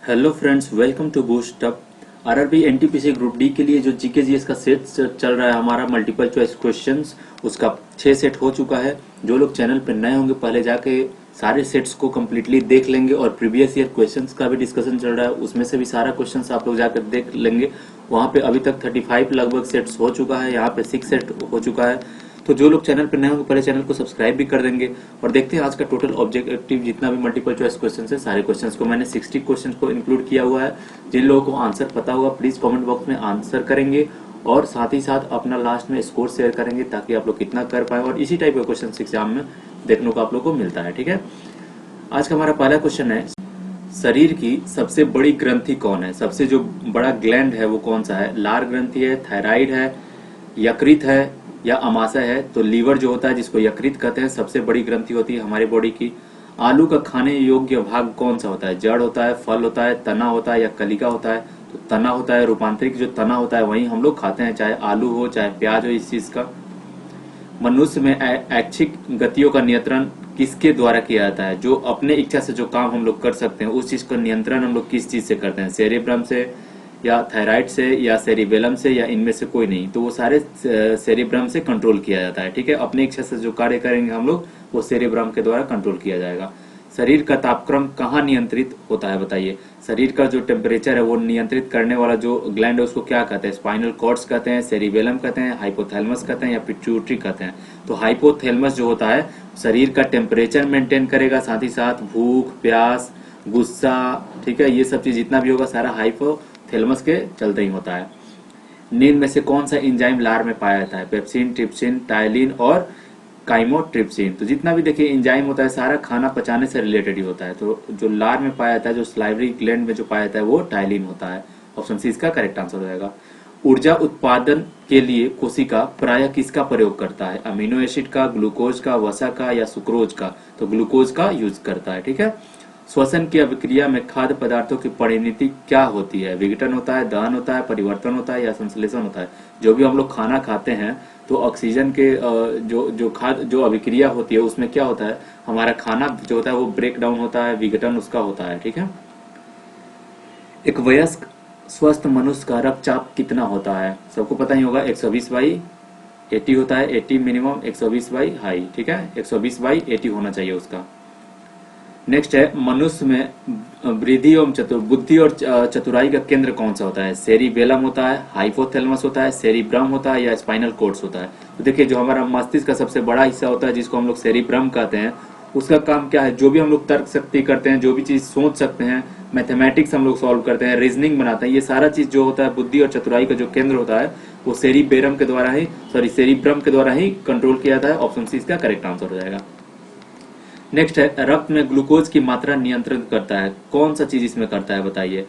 Hello friends, welcome to boost up. RRB NTPC group D के लिए जो GK GS का सेट चल रहा है हमारा मल्टीपल चॉइस क्वेश्चंस, उसका 6 सेट हो चुका है। जो लोग चैनल पर नए होंगे पहले जाके सारे सेट्स को कम्प्लीटली देख लेंगे और प्रीवियस ईयर क्वेश्चंस का भी डिस्कशन चल रहा है, उसमें से भी सारा क्वेश्चंस आप लोग जाकर देख लेंगे। वहाँ पे अभी तक 35 लगभग सेट्स हो चुका है, यहाँ पे 6 सेट हो चुका है। तो जो लोग चैनल पर नए होंगे पहले चैनल को सब्सक्राइब भी कर देंगे। और देखते हैं आज का टोटल ऑब्जेक्टिव जितना भी मल्टीपल चॉइस क्वेश्चन है, सारे क्वेश्चंस को मैंने 60 क्वेश्चंस को इंक्लूड किया हुआ है। जिन लोगों को आंसर पता होगा प्लीज कमेंट बॉक्स में आंसर करेंगे और साथ ही साथ अपना लास्ट में स्कोर शेयर करेंगे ताकि आप लोग कितना कर पाए। और इसी टाइप के क्वेश्चन एग्जाम में देखने को आप लोग को मिलता है। ठीक है, आज का हमारा पहला क्वेश्चन है, शरीर की सबसे बड़ी ग्रंथि कौन है? सबसे जो बड़ा ग्लैंड है वो कौन सा है? लार ग्रंथि है, थायराइड है, यकृत है या अमाशय है? तो लीवर जो होता है जिसको यकृत कहते हैं, सबसे बड़ी ग्रंथि होती है हमारी बॉडी की। आलू का खाने योग्य भाग कौन सा होता है? जड़ होता है, फल होता है, तना होता है या कलिका होता है? तो तना होता है। रूपांतरित जो तना होता है वही हम लोग खाते हैं, चाहे आलू हो चाहे प्याज हो। इस चीज का मनुष्य में ऐच्छिक गतियों का नियंत्रण किसके द्वारा किया जाता है? जो अपने इच्छा से जो काम हम लोग कर सकते हैं उस चीज का नियंत्रण हम लोग किस चीज से करते हैं? सेरेब्रम से या थायराइड से या सेरिबेलम से या इनमें से कोई नहीं? तो वो सारे सेरेब्रम से कंट्रोल किया जाता है। ठीक है, अपने इच्छा से जो कार्य करेंगे हम लोग वो सेरेब्रम के द्वारा कंट्रोल किया जाएगा। शरीर का तापक्रम कहाँ नियंत्रित होता है बताइए? शरीर का जो टेम्परेचर है वो नियंत्रित करने वाला जो ग्लैंड है उसको क्या कहते हैं? स्पाइनल कॉर्ड्स कहते हैं, सेरिबेलम कहते हैं, हाइपोथैलेमस कहते हैं या पिट्यूटरी कहते हैं? तो हाइपोथैलेमस जो होता है शरीर का टेम्परेचर मेंटेन करेगा, साथ ही साथ भूख, प्यास, गुस्सा, ठीक है, ये सब चीज जितना भी होगा सारा हाइपोथैलेमस के चलते ही होता है। निम्न में से कौन सा एंजाइम लार में पाया जाता है? पेप्सिन, ट्रिप्सिन, टाइलिन और काइमोट्रिप्सिन। तो जितना भी देखिए एंजाइम होता है सारा खाना पचाने से रिलेटेड ही होता है। तो जो लार में पाया जाता है, जो स्लाइवरी ग्लैंड में जो पाया जाता है वो टाइलिन होता है। ऑप्शन सी इसका करेक्ट आंसर हो जाएगा। ऊर्जा उत्पादन के लिए कोशिका प्रायः किसका प्रयोग करता है? अमीनो एसिड का, ग्लूकोज का, वसा का या सुक्रोज का? तो ग्लूकोज का यूज करता है। ठीक है, श्वसन की अभिक्रिया में खाद्य पदार्थों की परिणति क्या होती है? विघटन होता है, दहन होता है, परिवर्तन होता है या संश्लेषण होता है? जो भी हम लोग खाना खाते हैं तो ऑक्सीजन के जो खाद्य जो अभिक्रिया होती है उसमें क्या होता है, हमारा खाना जो होता है वो ब्रेक डाउन होता है, विघटन उसका होता है। ठीक है, एक वयस्क स्वस्थ मनुष्य का रक्तचाप कितना होता है? सबको पता ही होगा 120/80 होता है। 80 मिनिमम, 120 हाई। ठीक है, 120/80 होना चाहिए उसका। नेक्स्ट है, मनुष्य में वृद्धि एवं बुद्धि और चतुराई का केंद्र कौन सा होता है? सेरिबेलम होता है, हाइपोथैलेमस होता है, सेरिब्रम होता है या स्पाइनल कॉर्ड्स होता है? तो देखिए जो हमारा मस्तिष्क का सबसे बड़ा हिस्सा होता है जिसको हम लोग सेरिब्रम कहते हैं, उसका काम क्या है? जो भी हम लोग तर्क शक्ति करते हैं, जो भी चीज सोच सकते हैं, मैथमेटिक्स हम लोग सॉल्व करते हैं, रीजनिंग बनाते हैं, ये सारा चीज जो होता है बुद्धि और चतुराई का जो केंद्र होता है वो सेरिब्रम के द्वारा ही कंट्रोल किया जाता है। ऑप्शन सी इसका करेक्ट आंसर हो जाएगा। नेक्स्ट है, रक्त में ग्लूकोज की मात्रा नियंत्रित करता है, कौन सा चीज इसमें करता है बताइए?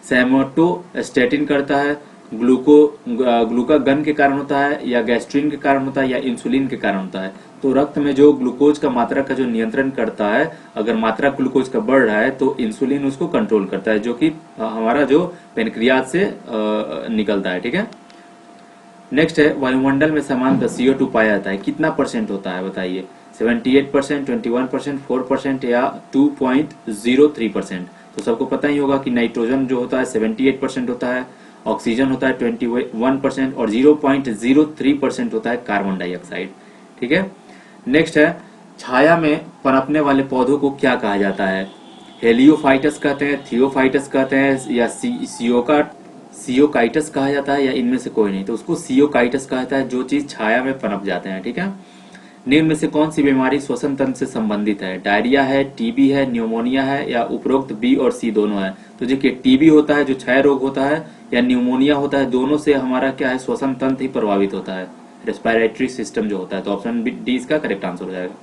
सेमोटोस्टेटिन करता है, ग्लूकागन के कारण होता है या गैस्ट्रिन के कारण होता है या इंसुलिन के कारण होता है? तो रक्त में जो ग्लूकोज का मात्रा का जो नियंत्रण करता है, अगर मात्रा ग्लूकोज का बढ़ रहा है तो इंसुलिन उसको कंट्रोल करता है, जो कि हमारा जो पेनक्रियाज से निकलता है। ठीक है, नेक्स्ट है, वायुमंडल में सामान्यतः CO2 पाया जाता है, कितना परसेंट होता है बताइए? 78%, 21%, 4% या 2.03%? तो सबको पता ही होगा कि नाइट्रोजन जो होता है 78% होता है, ऑक्सीजन होता है 21% और 0.03% होता है कार्बन डाइऑक्साइड। ठीक है, नेक्स्ट है, छाया में पनपने वाले पौधों को क्या कहा जाता है? हेलियोफाइटस कहते हैं, थियोफाइटस कहते हैं या सियोकाइटस कहा जाता है या इनमें से कोई नहीं? तो उसको सियोकाइटस कहा जाता है, जो चीज छाया में पनप जाते हैं। ठीक है, निम्न में से कौन सी बीमारी श्वसन तंत्र से संबंधित है? डायरिया है, टीबी है, न्यूमोनिया है या उपरोक्त बी और सी दोनों है? तो देखिए टीबी होता है जो क्षय रोग होता है या न्यूमोनिया होता है, दोनों से हमारा क्या है, श्वसन तंत्र ही प्रभावित होता है, रेस्पिरेटरी सिस्टम जो होता है। तो ऑप्शन डी इसका करेक्ट आंसर हो जाएगा।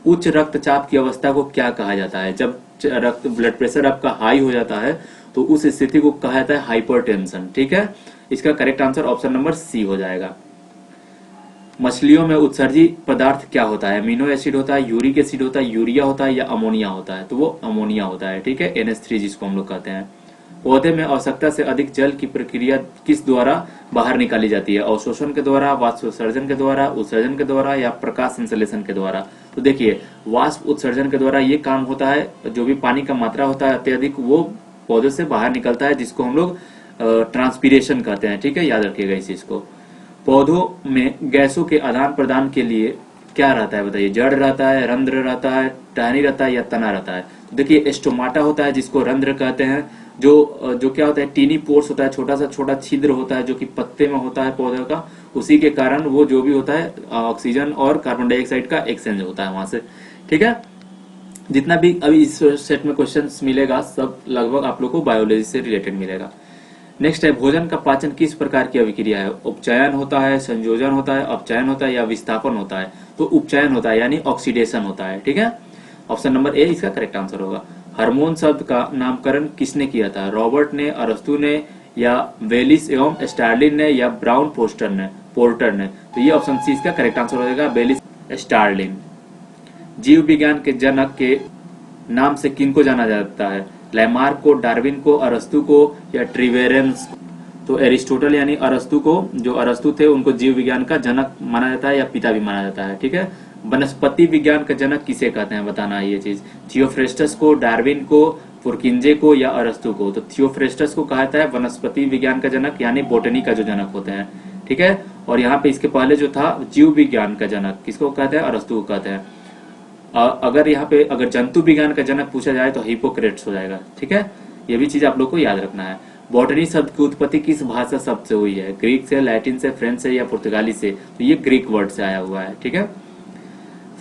उच्च रक्तचाप की अवस्था को क्या कहा जाता है? जब रक्त ब्लड प्रेशर आपका हाई हो जाता है तो उस स्थिति को कहा जाता है हाइपरटेंशन। ठीक है, इसका correct answer option number C हो जाएगा। मछलियों में उत्सर्जित पदार्थ क्या होता है? अमीनो एसिड होता है, यूरिक एसिड होता है, यूरिया होता है या अमोनिया होता है? तो वो अमोनिया होता है। ठीक है, NH3 जिसको हम लोग कहते हैं। पौधे में आवश्यकता से अधिक जल की प्रक्रिया किस द्वारा बाहर निकाली जाती है? अवशोषण के द्वारा, वाष्पोत्सर्जन के द्वारा, उत्सर्जन के द्वारा या प्रकाश संश्लेषण के द्वारा? तो देखिए वाष्प उत्सर्जन के द्वारा ये काम होता है, जो भी पानी का मात्रा होता है अत्यधिक वो पौधे से बाहर निकलता है, जिसको हम लोग ट्रांसपीरेशन कहते हैं। ठीक है, याद रखिएगा इस चीज को। पौधों में गैसों के आदान प्रदान के लिए क्या रहता है बताइए? जड़ रहता है, रंध्र रहता है, टहनी रहता है या तना रहता है? तो देखिए स्टोमाटा होता है जिसको रंध्र कहते हैं, जो क्या होता है, टीनी पोर्स होता है, छोटा छिद्र होता है जो कि पत्ते में होता है पौधे का, उसी के कारण वो जो भी होता है ऑक्सीजन और कार्बन डाइऑक्साइड का एक्सचेंज होता है वहां से। ठीक है, जितना भी अभी इस सेट में क्वेश्चंस मिलेगा सब लगभग आप लोग को बायोलॉजी से रिलेटेड मिलेगा। नेक्स्ट है, भोजन का पाचन किस प्रकार की अभिक्रिया है? उपचयन होता है, संयोजन होता है, अपचयन होता है या विस्थापन होता है? तो उपचयन होता है यानी ऑक्सीडेशन होता है। ठीक है, ऑप्शन नंबर ए इसका करेक्ट आंसर होगा। हार्मोन शब्द का नामकरण किसने किया था? रॉबर्ट ने, अरस्तु ने या वेलिस एवं स्टार्लिन ने या ब्राउन पोर्टर ने? तो ये ऑप्शन सी इसका करेक्ट आंसर हो जाएगा, वेलिस स्टार्लिन। जीव विज्ञान के जनक के नाम से किनको जाना जाता है? लैमार्क को, डार्विन को, अरस्तु को या ट्रिवेरेंस को? तो एरिस्टोटल यानी अरस्तु को, जो अरस्तु थे उनको जीव विज्ञान का जनक माना जाता है या पिता भी माना जाता है। ठीक है, वनस्पति विज्ञान का जनक किसे कहते हैं बताना है ये चीज। थियोफ्रेस्टस को, डार्विन को, पुरकिंजे को या अरस्तु को? तो थियोफ्रेस्टस को कहा जाता है वनस्पति विज्ञान का जनक यानी बोटनी का जो जनक होते हैं। ठीक है, और यहाँ पे इसके पहले जो था जीव विज्ञान का जनक किसको कहते हैं? अरस्तु को कहते हैं। अगर यहाँ पे अगर जंतु विज्ञान का जनक पूछा जाए तो हिपोक्रेट्स हो जाएगा। ठीक है, ये भी चीज आप लोग को याद रखना है। बॉटनी शब्द की उत्पत्ति किस भाषा शब्द से हुई है? ग्रीक से, लैटिन से, फ्रेंच से या पुर्तगाली से? तो ये ग्रीक वर्ड से आया हुआ है। ठीक है,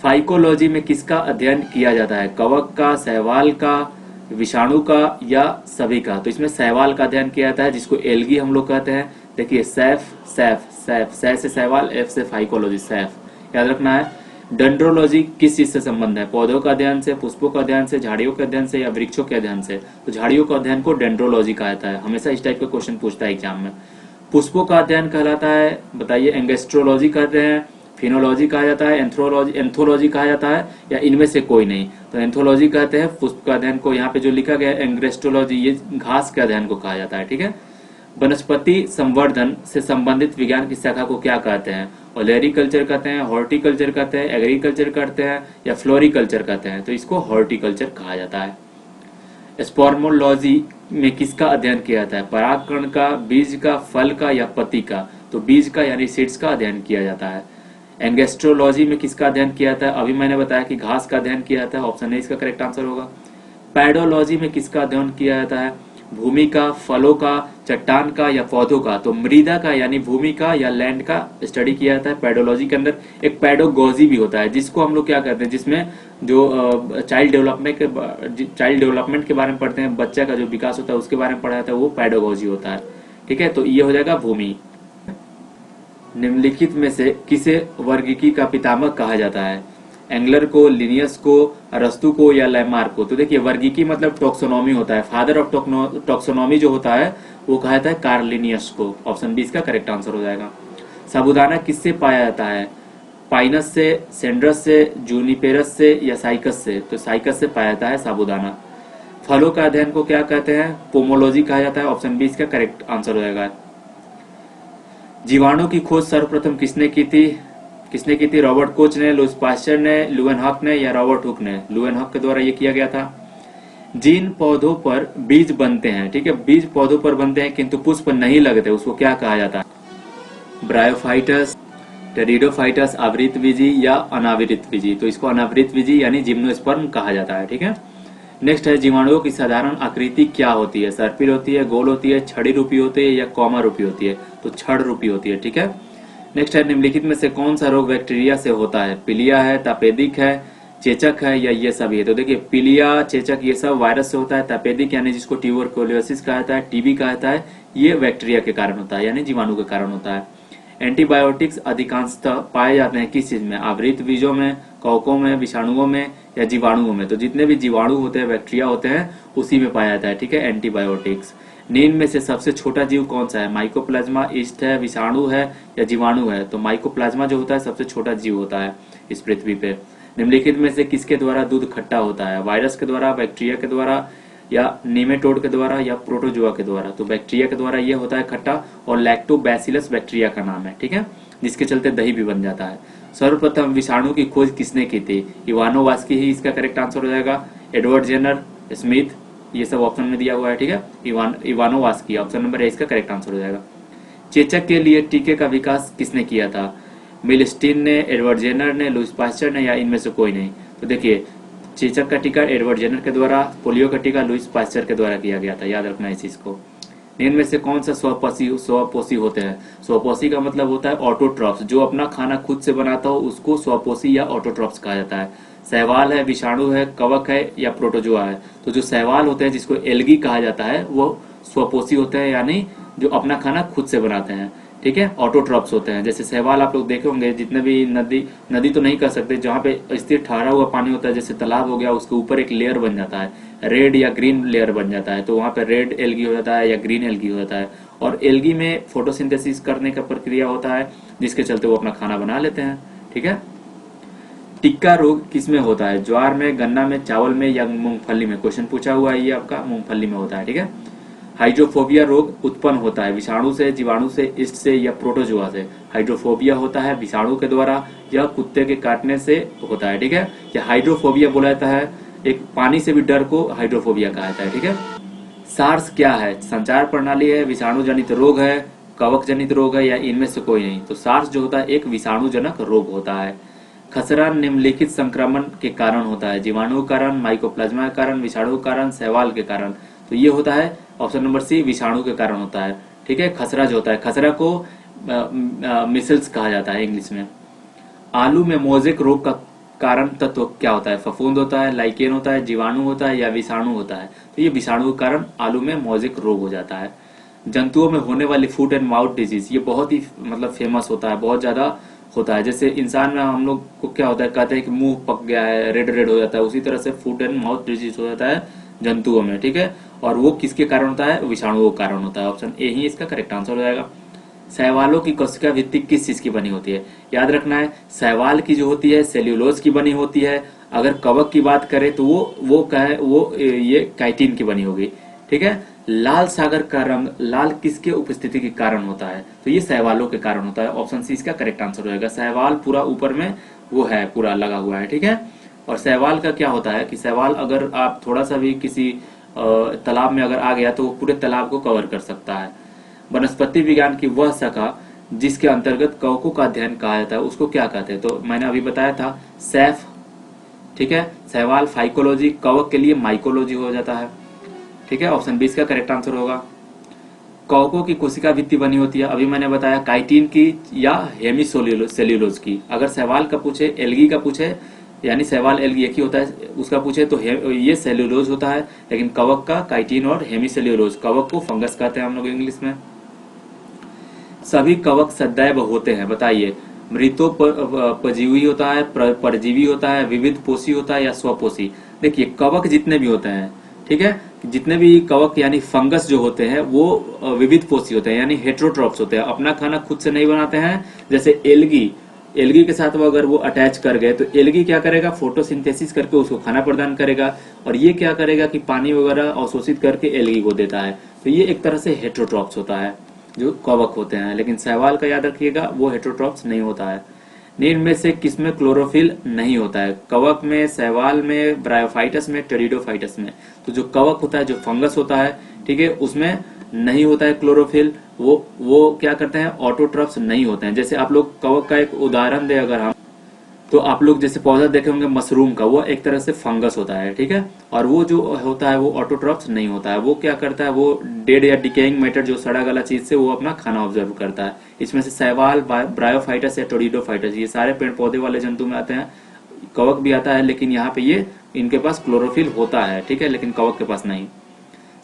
फाइकोलॉजी में किसका अध्ययन किया जाता है? कवक का, शैवाल का, विषाणु का या सभी का? तो इसमें शैवाल का अध्ययन किया जाता है जिसको एल्गी हम लोग कहते हैं। देखिए सैफ से शैवाल, एफ से फाइकोलॉजी, सैफ याद रखना है। डेंड्रोलॉजी किस चीज से संबंध है? पौधों का अध्ययन से, पुष्पों का अध्ययन से, झाड़ियों के अध्ययन से या वृक्षों के अध्ययन से? तो झाड़ियों का अध्ययन को डेंड्रोलॉजी कहा जाता है। हमेशा इस टाइप का क्वेश्चन पूछता है एग्जाम में। पुष्पों का अध्ययन कहलाता है बताइए, एंगेस्ट्रोलॉजी कहते हैं, फिनोलॉजी कहा जाता है, एंथोलॉजी कहा जाता है या इनमें से कोई नहीं? तो एंथोलॉजी कहते हैं पुष्प का अध्ययन को। यहाँ पे जो लिखा गया है एंगेस्ट्रोलॉजी, ये घास के अध्ययन को कहा जाता है। ठीक है, वनस्पति संवर्धन से संबंधित विज्ञान की शाखा को क्या कहते हैं? ओलेरिकल्चर कहते हैं, हॉर्टिकल्चर कहते हैं, एग्रीकल्चर कहते हैं या फ्लोरिकल्चर कहते हैं? तो इसको हॉर्टिकल्चर कहा जाता है। स्पोर्मोलॉजी में किसका अध्ययन किया जाता है? परागकण का, बीज का, फल का या पत्ती का? तो बीज का यानी सीड्स का अध्ययन किया जाता है। एंगेस्ट्रोलॉजी में किसका अध्ययन किया जाता है? अभी मैंने बताया कि घास का अध्ययन किया जाता है, ऑप्शन ए इसका करेक्ट आंसर होगा। पैडोलॉजी में किसका अध्ययन किया जाता है? भूमि का, फलों का, चट्टान का या पौधों का? तो मृदा का यानी भूमि का या लैंड का स्टडी किया जाता है पैडोलॉजी के अंदर। एक पैडोगॉजी भी होता है जिसको हम लोग क्या करते हैं, जिसमें जो चाइल्ड डेवलपमेंट के बारे में पढ़ते हैं, बच्चा का जो विकास होता है उसके बारे में पढ़ा जाता है, वो पैडोगॉजी होता है। ठीक है, तो ये हो जाएगा भूमि। निम्नलिखित में से किसे वर्गीकी का पितामह कहा जाता है? एंगलर को, लिनियस को, अरस्तु को या लैमार्क को? तो देखिए वर्गीकी मतलब टॉक्सोनॉमी होता है। फादर ऑफ टॉक्सोनॉमी जो होता है वो कहा जाता है कार्ल लिनियस को। ऑप्शन बी इसका करेक्ट आंसर हो जाएगा। साबूदाना किससे पाया जाता है? पाइनस से, सेंड्रस से, जूनिपेरस से या साइकस से? तो साइकस से पाया जाता है साबूदाना। फलों का अध्ययन को क्या कहते हैं? पोमोलॉजी कहा जाता है। ऑप्शन बी इसका करेक्ट आंसर हो जाएगा। जीवाणु की खोज सर्वप्रथम किसने की थी? रॉबर्ट कोच ने, लुईस पास्चर ने, लुएनहॉक ने या रॉबर्ट हुक ने? लुएनहॉक के द्वारा ये किया गया था। जिन पौधों पर बीज बनते हैं, ठीक है, बीज पौधों पर बनते हैं किंतु पुष्प नहीं लगते, उसको क्या कहा जाता है? ब्रायोफाइटस, टेरिडोफाइटस, आवृत बीजी या अनावृत बीजी? तो इसको अनावृत बीजी यानी जिम्नोस्पर्म कहा जाता है। ठीक है, नेक्स्ट है, जीवाणुओं की साधारण आकृति क्या होती है? सर्पिल होती है, गोल होती है, छड़ी रूपी होती है या कॉमा रूपी होती है? तो छड़ रूपी होती है। ठीक है, नेक्स्ट है, निम्नलिखित में से कौन सा रोग बैक्टीरिया से होता है? पीलिया है, तापेदिक है, चेचक है या ये सब? है तो देखिए पीलिया, चेचक ये सब वायरस से होता है। तापेदिक यानी जिसको ट्यूबरकुलोसिस कहा जाता है, टीबी कहा जाता है, ये बैक्टीरिया के कारण होता है यानी जीवाणु के कारण होता है। एंटीबायोटिक्स अधिकांशतः पाए जाते हैं किस चीज में? आवृत बीजों में, कवकों में, विषाणुओं में या जीवाणुओं में? तो जितने भी जीवाणु होते हैं, बैक्टीरिया होते हैं, उसी में पाया जाता है। ठीक है, एंटीबायोटिक्स। नीम में से सबसे छोटा जीव कौन सा है? माइकोप्लाज्मा, ईस्ट है, विषाणु है या जीवाणु है? तो माइकोप्लाज्मा जो होता है सबसे छोटा जीव होता है इस पृथ्वी पे। निम्नलिखित में से किसके द्वारा दूध खट्टा होता है? वायरस के द्वारा, बैक्टीरिया के द्वारा या नीमेटोड के द्वारा या प्रोटोजोआ के द्वारा? तो बैक्टीरिया के द्वारा ये होता है खट्टा, और लैक्टोबैसिलस बैक्टीरिया का नाम है। ठीक है, जिसके चलते दही भी बन जाता है। सर्वप्रथम विषाणु की खोज किसने की थी? इवानोवास्की ही इसका करेक्ट आंसर हो जाएगा। एडवर्ड जेनर, स्मिथ, ये सब ऑप्शन में दिया हुआ है, ठीक है। इवानोवास्की ऑप्शन नंबर ए इसका करेक्ट आंसर हो जाएगा। चेचक के लिए टीके का विकास किसने किया था? मिलस्टीन ने, एडवर्ड जेनर ने, लुईस पास्चर ने, या इनमें से कोई नहीं? तो देखिए, चेचक का टीका एडवर्ड जेनर के द्वारा, पोलियो का टीका लुईस पास्चर के द्वारा किया गया था, याद रखना है इस चीज को। इनमें से कौन सा स्वपोषी होते हैं? स्वपोषी का मतलब होता है ऑटोट्रॉप्स, जो अपना खाना खुद से बनाता हो उसको स्वपोषी या ऑटोट्रॉप्स कहा जाता है। शैवाल है, विषाणु है, कवक है, या प्रोटोजोआ है? तो जो शैवाल होते हैं जिसको एल्गी कहा जाता है वो स्वपोषी होते हैं, यानी जो अपना खाना खुद से बनाते हैं, ठीक है। ऑटोट्रॉप्स होते हैं। जैसे शैवाल आप लोग देखे होंगे, जितने भी नदी तो नहीं कर सकते, जहाँ पे स्थिर ठहरा हुआ पानी होता है, जैसे तालाब हो गया, उसके ऊपर एक लेयर बन जाता है, रेड या ग्रीन लेयर बन जाता है, तो वहां पे रेड एल्गी हो जाता है या ग्रीन एल्गी हो जाता है। और एल्गी में फोटोसिंथेसिस करने का प्रक्रिया होता है, जिसके चलते वो अपना खाना बना लेते हैं, ठीक है। टिक्का रोग किसमें होता है? ज्वार में, गन्ना में, चावल में, या मूंगफली में? क्वेश्चन पूछा हुआ है ये आपका, मूंगफली में होता है, ठीक है। हाइड्रोफोबिया रोग उत्पन्न होता है विषाणु से, जीवाणु से, ईस्ट से, या प्रोटोजोआ से? हाइड्रोफोबिया होता है विषाणु के द्वारा या कुत्ते के काटने से होता है, ठीक है। या हाइड्रोफोबिया बोला जाता है, एक पानी से भी डर को हाइड्रोफोबिया कहा जाता है, ठीक है। सार्स क्या है? संचार प्रणाली है, विषाणु जनित रोग है, कवक जनित रोग है, या इनमें से कोई नहीं? तो सार्स जो होता है एक विषाणु जनक रोग होता है। खसरा निम्नलिखित संक्रमण के कारण होता है? जीवाणु के कारण, माइकोप्लाज्मा के कारण, विषाणु के कारण, शैवाल के कारण? तो ये होता है ऑप्शन नंबर सी, विषाणु के कारण होता है, ठीक है। खसरा जो होता है, खसरा को मिसल्स कहा जाता है इंग्लिश में। आलू में मोजेक रोग का कारण तत्व क्या होता है? फफूंद होता है, लाइकेन होता है, जीवाणु होता है, या विषाणु होता है? तो ये विषाणु के कारण आलू में मोजेक रोग हो जाता है। जंतुओं में होने वाली फूट एंड माउथ डिजीज, ये बहुत ही मतलब फेमस होता है, बहुत ज्यादा होता है। जैसे इंसान में हम लोग को क्या होता है, कहते हैं कि मुंह पक गया है, रेड रेड हो जाता है, उसी तरह से फूट एंड माउथ डिजीज हो जाता है जंतुओं में, ठीक है। और वो किसके कारण होता है? विषाणुओं के कारण होता है। ऑप्शन ए ही इसका करेक्ट आंसर हो जाएगा। शैवालों की कोशिका भित्ति किस चीज की बनी होती है? याद रखना है, शैवाल की जो होती है सेल्यूलोज की बनी होती है। अगर कवक की बात करें तो वो ये काइटिन की बनी होगी, ठीक है। लाल सागर का रंग लाल किसके उपस्थिति के कारण होता है? तो ये शैवालों के कारण होता है। ऑप्शन सी इसका करेक्ट आंसर हो जाएगा। शैवाल पूरा ऊपर में वो है, पूरा लगा हुआ है, ठीक है। और शैवाल का क्या होता है कि शैवाल अगर आप थोड़ा सा भी किसी तालाब में अगर आ गया तो वो पूरे तालाब को कवर कर सकता है। वनस्पति विज्ञान की वह शाखा जिसके अंतर्गत कवकों का अध्ययन कहा जाता है उसको क्या कहते हैं? तो मैंने अभी बताया था सैफ, ठीक है। शैवाल फाइकोलॉजी, कवक के लिए माइकोलॉजी हो जाता है, ठीक है। ऑप्शन 20 का करेक्ट आंसर होगा। कवकों की कोशिका भित्ति बनी होती है, अभी मैंने बताया काइटिन की या हेमीसेल्यूलोज की। अगर शैवाल का पूछे, एल्गी का पूछे, यानी शैवाल एल्गी एक ही होता है, उसका पूछे तो ये सेल्यूलोज होता है, लेकिन कवक का काइटिन और हेमीसेल्यूलोज। कवक को फंगस कहते हैं हम लोग इंग्लिश में। सभी कवक सदैव होते हैं, बताइए। मृतोपजीवी होता है, परजीवी होता है, विविध पोषी होता है, या स्वपोषी? देखिए, कवक जितने भी होते हैं, ठीक है, जितने भी कवक यानी फंगस जो होते हैं वो विविध पोषी होते हैं, यानी हेट्रोट्रॉप्स होते हैं, अपना खाना खुद से नहीं बनाते हैं। जैसे एल्गी के साथ वो अगर वो अटैच कर गए तो एल्गी क्या करेगा? फोटोसिंथेसिस करके उसको खाना प्रदान करेगा, और ये क्या करेगा कि पानी वगैरह अवशोषित करके एल्गी को देता है। तो ये एक तरह से हेट्रोट्रॉप्स होता है जो कवक होते हैं। लेकिन शैवाल का याद रखिएगा, वो हेट्रोट्रॉप्स नहीं होता है। निम्न में से किसमें क्लोरोफिल नहीं होता है? कवक में, शैवाल में, ब्रायोफाइटस में, टेरिडोफाइटस में? तो जो कवक होता है, जो फंगस होता है, ठीक है, उसमें नहीं होता है क्लोरोफिल। वो क्या करते हैं? ऑटोट्रॉप्स नहीं होते हैं। जैसे आप लोग कवक का एक उदाहरण दे अगर हम, तो आप लोग जैसे पौधा देखे होंगे मशरूम का, वो एक तरह से फंगस होता है, ठीक है। और वो जो होता है वो ऑटोट्रॉप्स नहीं होता है। वो क्या करता है? वो डेड या डिकेइंग मैटर, जो सड़ा गला चीज से वो अपना खाना ऑब्जर्व करता है। इसमें से शैवाल, ब्रायोफाइटस या टेरिडोफाइटस, ये सारे पेड़ पौधे वाले जंतु में आते हैं। कवक भी आता है, लेकिन यहाँ पे ये इनके पास क्लोरोफिल होता है, ठीक है, लेकिन कवक के पास नहीं।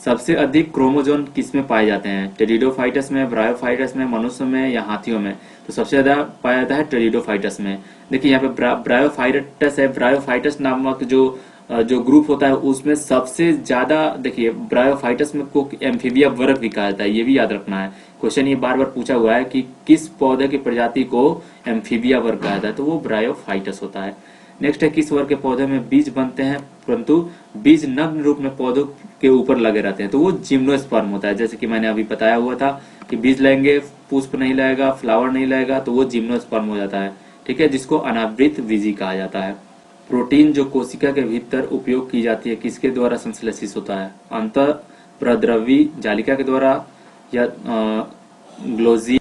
सबसे अधिक क्रोमोजोम किसमें पाए जाते हैं? टेरिडोफाइटस में, ब्रायोफाइटस में, मनुष्य में, या हाथियों में? तो सबसे ज्यादा पाया जाता है टेरिडोफाइटस में। देखिए यहाँ पे ब्रायोफाइटस है, ब्रायोफाइटस नामक जो ग्रुप होता है उसमें सबसे ज्यादा, देखिए ब्रायोफाइटस में को एम्फीबिया वर्ग भी कहा जाता है, ये भी याद रखना है। क्वेश्चन ये बार बार पूछा हुआ है कि किस पौधे की प्रजाति को एम्फीबिया वर्ग कहा जाता है, तो वो ब्रायोफाइटस होता है। नेक्स्ट है, किस वर्ग के पौधे में बीज बनते हैं परंतु बीज नग्न रूप में पौधों के ऊपर लगे रहते हैं? तो वो जिम्नोस्पर्म होता है। जैसे कि मैंने अभी बताया हुआ था कि बीज लगेंगे, पुष्प नहीं लगेगा, फ्लावर नहीं लगेगा, तो वो जिम्नोस्पर्म हो जाता है, ठीक है, जिसको अनावृत बीजी कहा जाता है। प्रोटीन जो कोशिका के भीतर उपयोग की जाती है किसके द्वारा संश्लेषित होता है? अंतः प्रद्रवी जालिका के द्वारा या ग्लोजी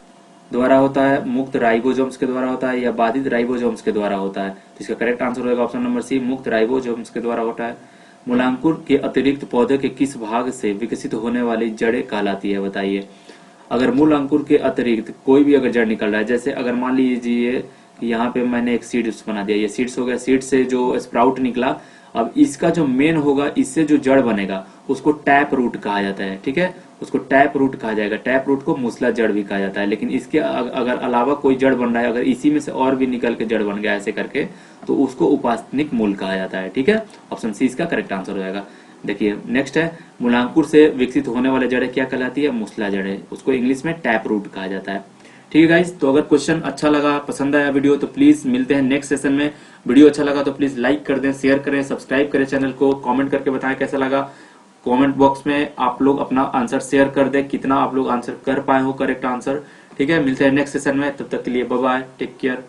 द्वारा होता है, मुक्त राइबोसोम्स के द्वारा होता है या बाधित राइबोसोम्स के द्वारा होता है? तो इसका करेक्ट आंसर होगा ऑप्शन नंबर सी, मुक्त राइबोसोम्स के द्वारा होता है। मूलांकुर के अतिरिक्त पौधे के किस भाग से विकसित होने वाली जड़ें कहलाती है? बताइए। अगर मूल अंकुर के अतिरिक्त कोई भी अगर जड़ निकल रहा है, जैसे अगर मान लीजिए कि यहाँ पे मैंने एक सीड्स बना दिया, ये सीड्स हो गया, सीड से जो स्प्राउट निकला, अब इसका जो मेन होगा, इससे जो जड़ बनेगा उसको टैप रूट कहा जाता है। ठीक है, उसको टैप रूट कहा जाएगा। टैप रूट को मूसला जड़ भी कहा जाता है। लेकिन इसके अगर अलावा कोई जड़ बन रहा है, अगर इसी में से और भी निकल के जड़ बन गया ऐसे करके, तो उसको उपासनिक मूल कहा जाता है। ठीक है, ऑप्शन सी इसका करेक्ट आंसर हो जाएगा। देखिए नेक्स्ट है, मूलांकुर से विकसित होने वाले जड़ें क्या कहलाती है? मूसला जड़ें, उसको इंग्लिश में टैप रूट कहा जाता है। ठीक है गाइज, तो अगर क्वेश्चन अच्छा लगा, पसंद आया वीडियो, तो प्लीज मिलते हैं नेक्स्ट सेशन में। वीडियो अच्छा लगा तो प्लीज लाइक कर दें, शेयर करें, सब्सक्राइब करें चैनल को, कमेंट करके बताएं कैसा लगा। कमेंट बॉक्स में आप लोग अपना आंसर शेयर कर दें, कितना आप लोग आंसर कर पाए हो करेक्ट आंसर। ठीक है, मिलते हैं नेक्स्ट सेशन में, तब तक के लिए बाय बाय, टेक केयर।